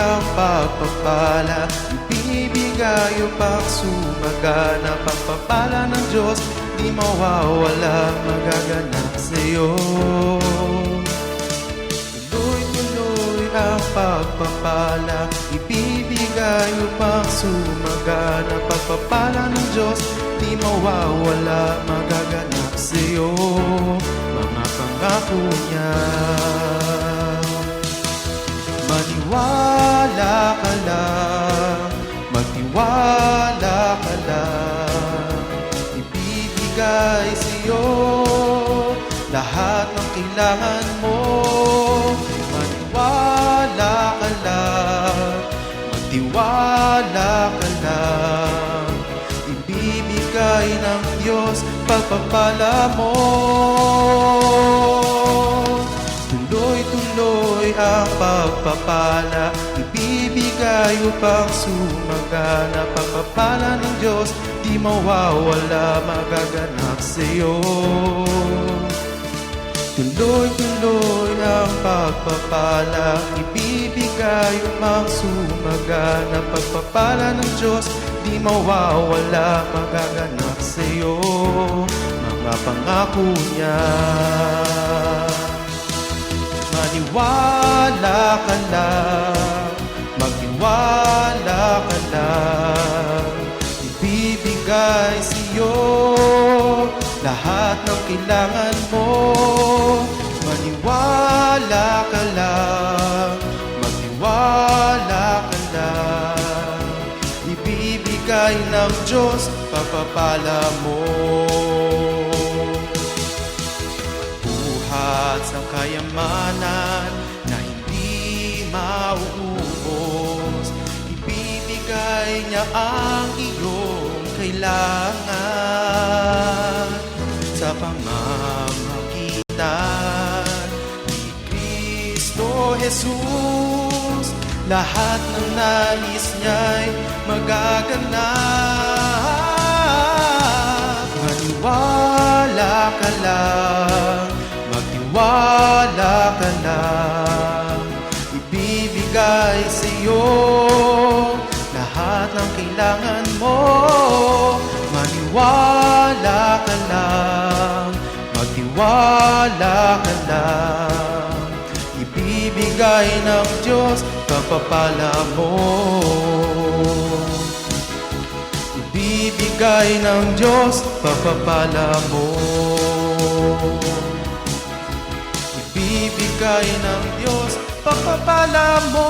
ang pagpapala, ibibigay upang sumagana. Pagpapala ng Diyos, di mawawala, magaganap sa'yo. Tuloy-tuloy ang pagpapala, ibibigay upang sumagana. Pagpapala ng Diyos, di mawawala, magaganap sa'yo, mga pangako niya. Maniwala ka lang, magtiwala ka lang, ibibigay sa'yo lahat ng kailangan mo. Maniwala ka lang, magtiwala ka lang, ibibigay ng Diyos pagpapala mo. Tuloy-tuloy ang pagpapala, ibibigay upang sumagana. Pagpapala ng Diyos, di mawawala, magaganap sa'yo. Tuloy-tuloy ang pagpapala, ibibigay upang sumagana. Pagpapala ng Diyos, di mawawala, magaganap sa'yo, mga pangako niya. Maniwala ka lang, magtiwala ka lang, ibibigay sa'yo lahat ng kailangan mo. Maniwala ka lang, magtiwala ka lang, ibibigay ng Diyos pagpapala mo. Buhat ng kayamanan na hindi mauubos, ibibigay niya ang iyong kailangan sa pamamagitan ni Kristo Jesus. Lahat ng nais niya'y magaganap. Maniwala ka lang, magtiwala ka lang, ibibigay sa'yo lahat ng kailangan mo. Maniwala ka lang, magtiwala ka lang, ibibigay ng Diyos pagpapala mo. Ibibigay ng Diyos pagpapala mo. Ibibigay ng Diyos pagpapala mo.